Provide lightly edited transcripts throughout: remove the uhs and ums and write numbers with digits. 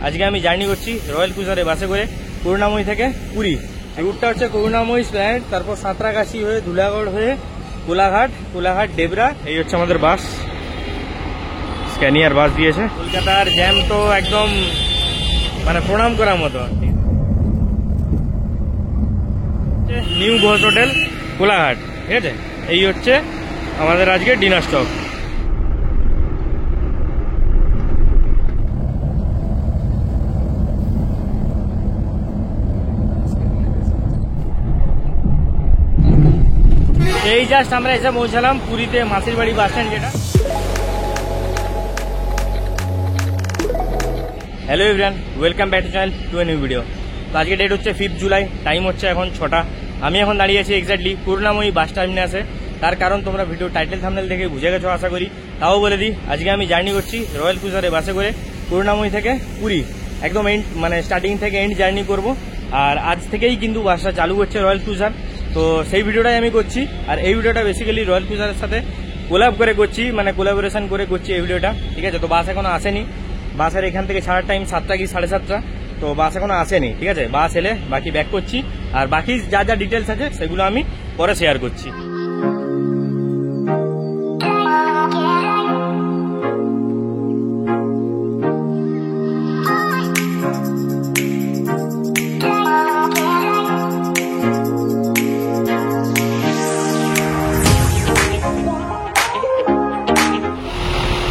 আজকে আমি জার্নি করছি রয়্যাল ক্রুজারে বাসে করে করুণাময়ী থেকে পুরী। রুটটা হচ্ছে করুণাময়ী স্প্ল্যানেড, তারপর সাঁতরাগাছি হয়ে ধুলাগড় হয়ে কোলাঘাট ডেবরা। এই হচ্ছে আমাদের বাস, স্ক্যানিয়ার বাস দিয়েছে। কলকাতার জ্যাম তো একদম মানে প্রণাম করার মতো। নিউ ঘোষ হোটেল কোলাঘাট, ঠিক আছে। এই হচ্ছে আমাদের আজকে ডিনার স্টপ। এই জাস্ট আমরা এসে পৌঁছালাম পুরীতে মাসির বাড়ি বাস স্ট্যান্ড যেটা। Hello everyone, welcome back to channel to a new video. তো আজকে ডেট হচ্ছে 5 জুলাই, টাইম হচ্ছে এখন 6টা। আমি এখন দাঁড়িয়ে আছি এক্স্যাক্টলি করুণাময়ী বাস টার্মিনাসে। তার কারণ তোমরা ভিডিও টাইটেল থাম্বনেল দেখে বুঝে গেছো আশা করি। তাও বলে দিই, আজকে আমি জার্নি করছি রয়্যাল ক্রুজারে বাসে করে করুণাময়ী থেকে পুরী, একদম এন্ড মানে স্টার্টিং থেকে এন্ড জার্নি করব। আর আজ থেকেই কিন্তু বাসটা চালু হচ্ছে রয়্যাল ক্রুজার, তো সেই ভিডিওটাই আমি করছি। আর এই ভিডিওটা বেসিক্যালি রয়্যাল ক্রুজারের সাথে কোলাব করে করছি, মানে কোলাবোরেশন করে করছি এই ভিডিওটা, ঠিক আছে। তো বাস এখনো আসেনি, বাসের এখান থেকে ছাড়ার টাইম 7টা কি 7:30, তো বাস এখনো আসেনি, ঠিক আছে। বাস এলে বাকি ব্যাক করছি, আর বাকি যা যা ডিটেলস আছে সেগুলো আমি পরে শেয়ার করছি।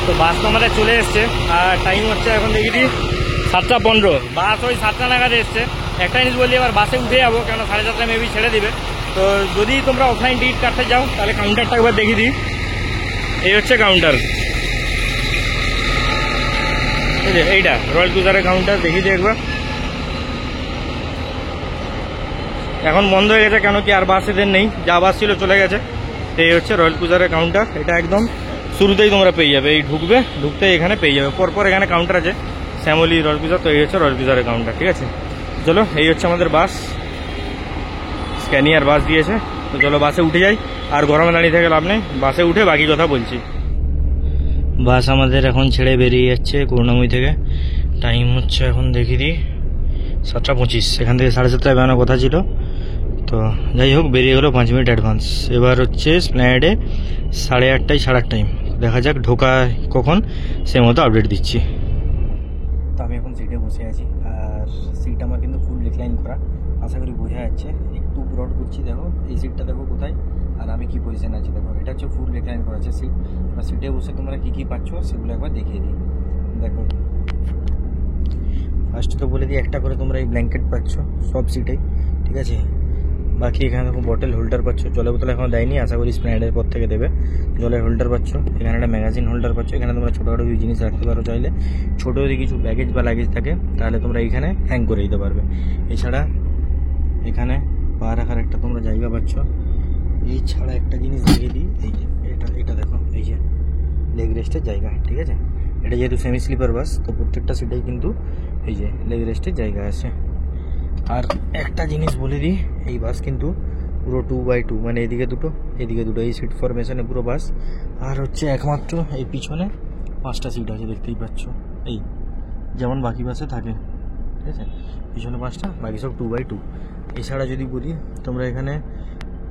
তো বাস তো আমাদের চলে এসছে, আর টাইম হচ্ছে এখন দেখি 7:15। বাস ওই 7টা নাগাদ এসছে। একটা জিনিস বললি, এবার বাসে উঠে যাবো, কেন 7:30 মেবি ছেড়ে দিবে। তো যদি তোমরা অফলাইন টিকিট কাটতে যাও তাহলে কাউন্টারটা একবার দেখিয়ে দিই। এই হচ্ছে কাউন্টার, এই যে এইটা রয়্যাল ক্রুজারের কাউন্টার, দেখিয়ে দিই একবার। এখন বন্ধ হয়ে গেছে, কেন কি আর বাস এদের নেই, যা বাস ছিল চলে গেছে। এই হচ্ছে রয়্যাল ক্রুজারের কাউন্টার, এটা একদম শুরুতেই তোমরা পেয়ে যাবে। এই ঢুকতে এখানে পেয়ে যাবে, পরপর এখানে কাউন্টার আছে, শ্যামলী রয়্যাল ক্রুজার। তো এই হচ্ছে রয়্যাল ক্রুজারের কাউন্টার, ঠিক আছে। চলো, এই হচ্ছে আমাদের বাস, স্ক্যানিয়ার বাস দিয়েছে। তো চলো বাসে উঠে যাই, আর গরমে দাঁড়িয়ে থেকে লাভ নেই, বাসে উঠে বাকি কথা বলছি। বাস আমাদের এখন ছেড়ে বেরিয়ে যাচ্ছে করুণাময়ী থেকে। টাইম হচ্ছে এখন দেখিয়ে দিই 7:25। এখান থেকে 7:30 বেরোনোর কথা ছিল, তো যাই হোক বেরিয়ে গেলো 5 মিনিট অ্যাডভান্স। এবার হচ্ছে স্প্ল্যানেডে 8:30 ছাড়ার টাইম, দেখা যাক ঢোকা কখন, সে মতো আপডেট দিচ্ছি। তো আমি এখন সিটে বসে আছি, আর সিট আমার কিন্তু ফুল রিক্লাইন করা, আশা করি বোঝা যাচ্ছে। একটু ব্রড করছি, দেখো এই সিটটা দেখো কোথায়, আর আমি কি পজিশন আছি দেখো। এটা হচ্ছে ফুল রিক্লাইন করা আছে সিট। এবার সিটে বসে তোমরা কী কী পাচ্ছ সেগুলো একবার দেখিয়ে দিই। দেখো ফার্স্ট তো বলে দিই, একটা করে তোমরা এই ব্ল্যাঙ্কেট পাচ্ছ সব সিটেই, ঠিক আছে। বাকি এখানে দেখো বটল হোল্ডার পাচ্ছ, জলের বোতল এখনো দেয়নি, আশা করি স্প্ল্যানেডের পর থেকে দেবে। জলের হোল্ডার পাচ্ছ, এখানে একটা ম্যাগাজিন হোল্ডার পাচ্ছ। এখানে তোমরা ছোটোখাটো কিছু জিনিস রাখতে পারো চাইলে, ছোটো যদি কিছু ব্যাগেজ বা লাগেজ থাকে তাহলে তোমরা এইখানে হ্যাং করে দিতে পারবে। এছাড়া এখানে পা রাখার একটা তোমরা জায়গা পাচ্ছ। এই ছাড়া একটা জিনিস দেখিয়ে দিই, এই যে এটা দেখো, এই যে লেগ রেস্টের জায়গা, ঠিক আছে। এটা যেহেতু সেমি স্লিপার বাস, তো প্রত্যেকটা সিটেই কিন্তু এই যে লেগ রেস্টের জায়গা আছে। আর একটা জিনিস বলে দিই, এই বাস কিন্তু পুরো 2x2, মানে এদিকে দুটো এদিকে দুটো, এই সিট ফরমেশনে পুরো বাস। আর হচ্ছে একমাত্র এই পিছনে 5টা সিট আছে, দেখতেই পাচ্ছ, এই যেমন বাকি বাসে থাকে, ঠিক আছে। পিছনে 5টা, বাকি সব 2x2। এছাড়া যদি বলি, তোমরা এখানে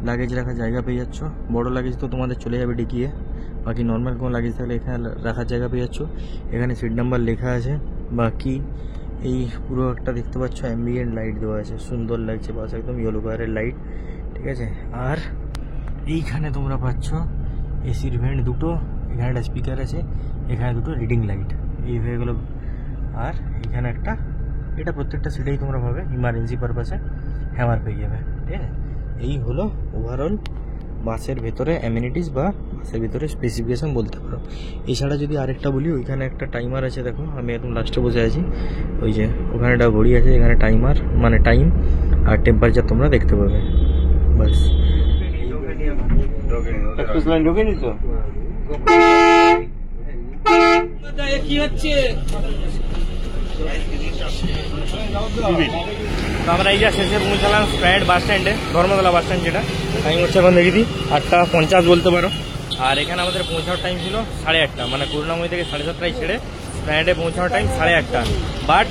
লাগেজ রাখার জায়গা পেয়ে যাচ্ছ। বড় লাগেজ তো তোমাদের চলে যাবে ডিকিয়ে, বাকি নর্মাল কোনো লাগেজ থাকলে এখানে রাখার জায়গা পেয়ে যাচ্ছ। এখানে সিট নাম্বার লেখা আছে। বাকি এই পুরো একটা দেখতে পাচ্ছ অ্যাম্বিয়েন্ট লাইট দেওয়া আছে, সুন্দর লাগছে বাস, একদম ইয়েলো কালারের লাইট, ঠিক আছে। আর এইখানে তোমরা পাচ্ছ এসির ভেন্ট দুটো, এখানে একটা স্পিকার আছে, এখানে দুটো রিডিং লাইট, এই হয়ে গেলো। আর এখানে একটা, এটা প্রত্যেকটা সিটেই তোমরা পাবে ইমার্জেন্সি পারপাসে হ্যামার পেয়ে যাবে, ঠিক আছে। এই হলো ওভারঅল বাসের ভেতরে অ্যামিনিটিস বা বাসের ভিতরে স্পেসিফিকেশন বলতে পারো। এছাড়া যদি আরেকটা বলি, ওইখানে একটা টাইমার আছে, দেখো আমি একদম লাস্টে বসে আছি, ওই যে ওখানে একটা ঘড়ি আছে, এখানে টাইমার মানে টাইম আর টেম্পারেচার তোমরা দেখতে পাবে, বাস। কি হচ্ছে তো আমরা এই যা শেষে পৌঁছালাম স্প্ল্যানেড বাস স্ট্যান্ডে, ধর্মতলা বাস স্ট্যান্ড যেটা। টাইম হচ্ছে এখন দেখি 8:50 বলতে পারো। আর এখানে আমাদের পৌঁছানোর টাইম ছিল 8:30, মানে করুণাময়ী থেকে 7:30 ছেড়ে স্প্ল্যানেডে পৌঁছানোর টাইম 8:30। বাট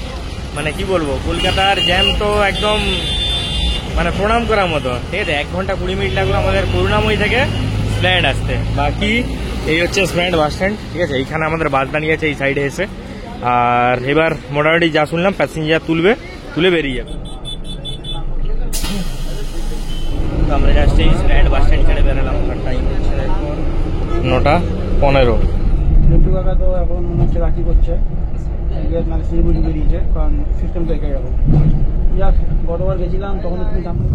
মানে কি বলবো, কলকাতার জ্যাম তো একদম মানে প্রণাম করার মতো, ঠিক আছে। 1 ঘন্টা 20 মিনিট লাগলো আমাদের করুণাময়ী থেকে স্প্ল্যানেড আসতে। বাকি এই হচ্ছে স্প্ল্যানেড বাস স্ট্যান্ড, ঠিক আছে। এইখানে আমাদের বাস দাঁড়িয়ে আছে এই সাইডে এসে। আর এবার মোটামুটি যা শুনলাম প্যাসেঞ্জার তুলে বেরিয়ে যাবে। তো আমরা জাস্ট এই স্প্ল্যানেড বাস স্ট্যান্ড ছেড়ে বেরোলাম। টাইম হচ্ছে 9:15। জন্টু কাকা তো এখন মনে হচ্ছে রাখি করছে, মানে শিলিগুড়ি বেরিয়েছে, কারণ সিস্টেম তো একে যাবো। যাক, গতবার গেছিলাম তখন তুমি জানতো।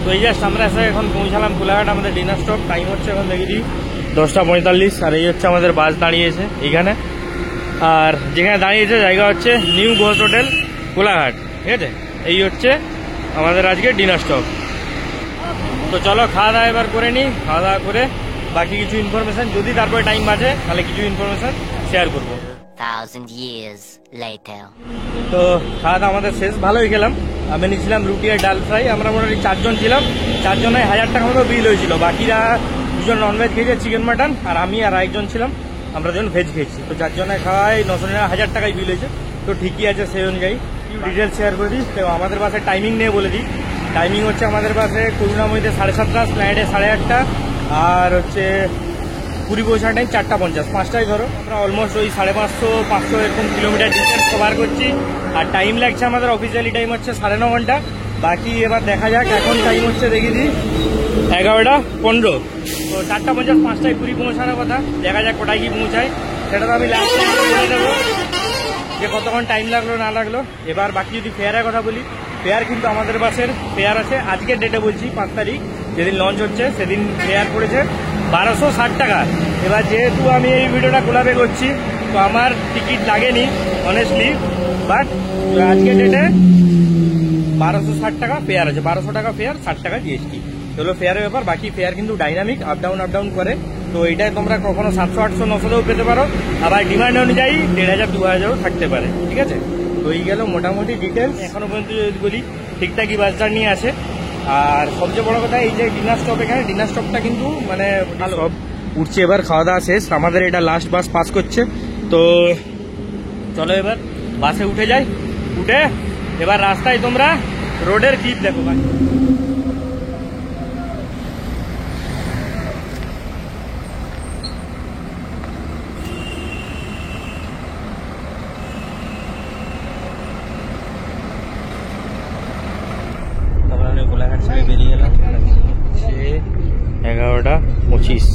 তো এই জাস্ট আমরা এসে এখন পৌঁছালাম কোলাঘাট, আমাদের ডিনার স্টপ। টাইম হচ্ছে এখন দেখে দিই 10:45। আর এই হচ্ছে আমাদের বাস দাঁড়িয়েছে এইখানে। আর যেখানে দাঁড়িয়েছে জায়গা হচ্ছে নিউ ঘোষ হোটেল কোলাঘাট, ঠিক আছে। এই হচ্ছে আমাদের আজকে ডিনার স্টপ। তো চলো খাওয়া দাওয়া এবার করে নিই। খাওয়া দাওয়া করে বাকি কিছু ইনফরমেশন, যদি তারপরে টাইম বাঁচে তাহলে কিছু ইনফরমেশন শেয়ার করবো। 1,000 years later. তো খাওয়া দাওয়া আমাদের শেষ, ভালোই খেলাম। আমি নিয়েছিলাম রুটি আর ডাল ফ্রাই। আমরা মোটামুটি 4 জন ছিলাম, 4 জনে 1000 টাকা মতো বিল হয়েছিল। বাকিরা 2 জন ননভেজ খেয়েছে, চিকেন মাটন, আর আমি আর একজন ছিলাম, আমরা যখন ভেজ খেয়েছি। তো 4 জনে খাওয়ায় 1000 টাকায় বিল হয়েছে। তো ঠিকই আছে, সেই অনুযায়ী ডিটেলস শেয়ার করে দিই। তো আমাদের বাসে টাইমিং নিয়ে বলে দিই। টাইমিং হচ্ছে আমাদের বাসে করুণাময়ীতে 7:30, স্প্ল্যানেডে 8:30, আর হচ্ছে পুরী পৌঁছার টাইম 4:50। 5টায় ধরো। আমরা অলমোস্ট ওই 550-500 এরকম কিলোমিটার ডিস্টেন্স কভার করছি। আর টাইম লাগছে আমাদের অফিসিয়ালি টাইম হচ্ছে 9.5 ঘন্টা। বাকি এবার দেখা যাক, এখন টাইম হচ্ছে দেখে দিই 11:15। তো 4:50, 5টায় পুরী পৌঁছানোর কথা। দেখা যাক কোটায় কি পৌঁছায়, সেটা তো আমি লাস্ট টাইম বলে দেবো যে কতক্ষণ টাইম লাগলো না লাগলো। এবার বাকি যদি ফেয়ারের কথা বলি, ফেয়ার কিন্তু আমাদের বাসের ফেয়ার আছে আজকের ডেটে বলছি 5 তারিখ, যেদিন লঞ্চ হচ্ছে সেদিন ফেয়ার পড়েছে 1260 টাকা। এবার যেহেতু আমি এই ভিডিওটা কোলাবে করছি, তো আমার টিকিট লাগেনি অনেস্টলি, বাট আজকের ডেটে 1260 টাকা ফেয়ার আছে। 1200 টাকা ফেয়ার, 60 টাকা জিএসটি। এগুলো ফেয়ারের ব্যাপার। বাকি ফেয়ার কিন্তু ডাইনামিক, আপ ডাউন করে। তো এইটাই তোমরা কখনো 700, 800, 900 পেতে পারো। আবার ডিমান্ড অনুযায়ী 1500, 2000 থাকতে পারে, ঠিক আছে। তো এই গেল মোটামুটি ডিটেলস। এখনো পর্যন্ত যদি বলি ঠিকঠাকই বাস জার্নি আছে। আর সবচেয়ে বড় কথা, এই যে ডিনার স্টপ, এখানে ডিনার স্টপটা কিন্তু মানে ভালো। সব উঠছে, এবার খাওয়া দাওয়া শেষ। আমাদের এটা লাস্ট বাস পাস করছে। তো চলো এবার বাসে উঠে যাই। উঠে এবার রাস্তায় তোমরা রোডের ক্লিপ দেখো ভাই। কোলাঘাট ছেড়ে বেরিয়ে গেলাম 11:25।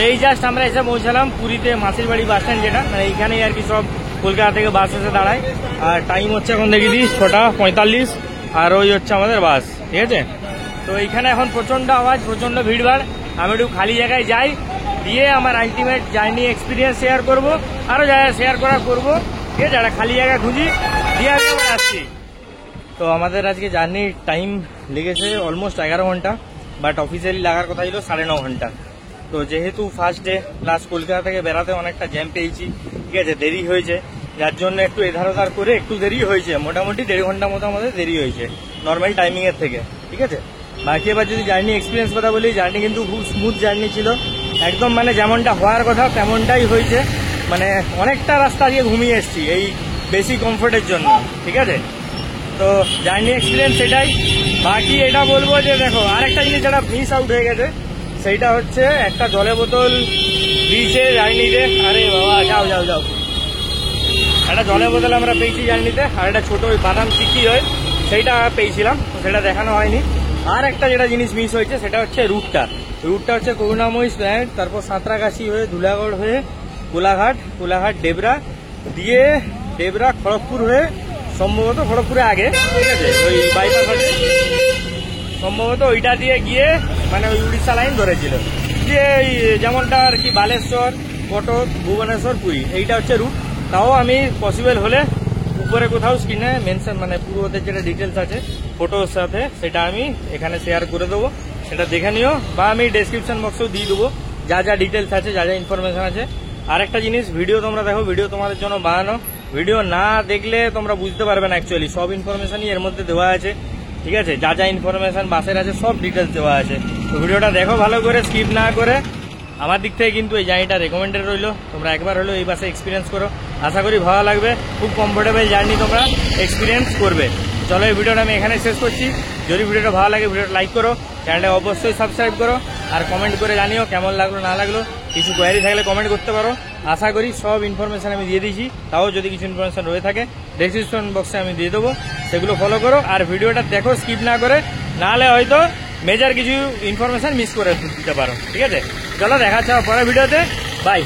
এই জাস্ট আমরা এসে পৌঁছালাম পুরীতে মাসির বাড়ি বাস স্ট্যান্ড, যেটা মানে এইখানেই আর কি সব কলকাতা থেকে বাস এসে দাঁড়ায়। আর টাইম হচ্ছে এখন দেখি দিই 6:45, আর ওই হচ্ছে আমাদের বাস, ঠিক আছে। তো এইখানে এখন প্রচন্ড আওয়াজ, প্রচন্ড ভিড়ভাড়। আমি একটু খালি জায়গায় যাই, দিয়ে আমার আলটিমেট জার্নি এক্সপিরিয়েন্স শেয়ার করবো, আরও যা শেয়ার করা করবো, ঠিক আছে। একটা খালি জায়গা খুঁজি, দিয়ে আমি আবার আসছি। তো আমাদের আজকে জার্নির টাইম লেগেছে অলমোস্ট 11 ঘন্টা, বাট অফিসিয়ালি লাগার কথা ছিল 9.5 ঘন্টা। তো যেহেতু ফার্স্ট ডে প্লাস কলকাতা থেকে বেড়াতে অনেকটা জ্যাম পেয়েছি, ঠিক আছে, দেরি হয়েছে, যার জন্য একটু এধার ওধার করে একটু দেরি হয়েছে, মোটামুটি 1.5 ঘন্টা মতো আমাদের দেরি হয়েছে নর্মাল টাইমিং এর থেকে, ঠিক আছে। বাকি এবার যদি জার্নি এক্সপিরিয়েন্স কথা বলি, জার্নি কিন্তু খুব স্মুথ জার্নি ছিল, একদম মানে যেমনটা হওয়ার কথা তেমনটাই হয়েছে। মানে অনেকটা রাস্তা আজকে ঘুমিয়ে এসেছি এই বেশি কমফোর্টের জন্য, ঠিক আছে। তো জার্নি এক্সপিরিয়েন্স এটাই। বাকি এটা বলবো যে দেখো, আরেকটা জিনিস যেটা মিস আউট হয়ে গেছে, সেইটা হচ্ছে একটা জলের বোতল দিয়েছে জার্নিতে। আরে বাবা, যাও যাও যাও, একটা জলের বোতল আমরা পেয়েছি জার্নিতে, আর একটা ছোট ওই বাদাম চিকি হয় সেইটা পেয়েছিলাম, সেটা দেখানো হয়নি। আর একটা যেটা জিনিস মিস হয়েছে সেটা হচ্ছে রুটটা হচ্ছে করুণাময়ী স্প্ল্যানেড, তারপর সাঁতরাগাছি হয়ে ধুলাগড় হয়ে কোলাঘাট ডেবরা, দিয়ে ডেবরা খড়গপুর হয়ে সম্ভবত খড়গপুরে আগে, ঠিক আছে, ওই বাইপাস আছে সম্ভবত, ওইটা দিয়ে গিয়ে মানে ওই উড়িষ্যা লাইন ধরেছিল, যে এই যেমনটা আর কি বালেশ্বর, কটক, ভুবনেশ্বর, পুরী, এইটা হচ্ছে রুট। তাও আমি পসিবল হলে উপরে কোথাও স্ক্রিনে মেনশন মানে পুরো ওদের যেটা ডিটেলস আছে ফটোর সাথে, সেটা আমি এখানে শেয়ার করে দেবো, সেটা দেখে নিও, বা আমি ডেসক্রিপশন বক্সেও দিয়ে দেবো যা যা ডিটেলস আছে, যা যা ইনফরমেশন আছে। আরেকটা জিনিস, ভিডিও তোমরা দেখো, ভিডিও তোমাদের জন্য বানানো, ভিডিও না দেখলে তোমরা বুঝতে পারবে না অ্যাকচুয়ালি, সব ইনফরমেশনই এর মধ্যে দেওয়া আছে, ঠিক আছে। যা যা ইনফরমেশন বাসের আছে সব ডিটেলস দেওয়া আছে। তো ভিডিওটা দেখো ভালো করে, স্কিপ না করে। আমার দিক থেকে কিন্তু এই জার্নিটা রেকমেন্ডেড রইলো, তোমরা একবার হলেও এই বাসে এক্সপিরিয়েন্স করো, আশা করি ভালো লাগবে, খুব কমফোর্টেবল জার্নি তোমরা এক্সপিরিয়েন্স করবে। চলো এই ভিডিওটা আমি এখানে শেষ করছি। যদি ভিডিওটা ভালো লাগে ভিডিওটা লাইক করো, চ্যানেলটা অবশ্যই সাবস্ক্রাইব করো, আর কমেন্ট করে জানিও কেমন লাগলো না লাগলো। কিছু কোয়ারি থাকলে কমেন্ট করতে পারো, আশা করি সব ইনফরমেশন আমি দিয়ে দিয়েছি। তাও যদি কিছু ইনফরমেশন রয়ে থাকে ডেসক্রিপশন বক্সে আমি দিয়ে দেবো, সেগুলো ফলো করো, আর ভিডিওটা দেখো স্কিপ না করে, নাহলে হয়তো মেজর কিছু ইনফরমেশন মিস করে দিতে পারো, ঠিক আছে। চলো দেখা হচ্ছে পরের ভিডিওতে, বাই।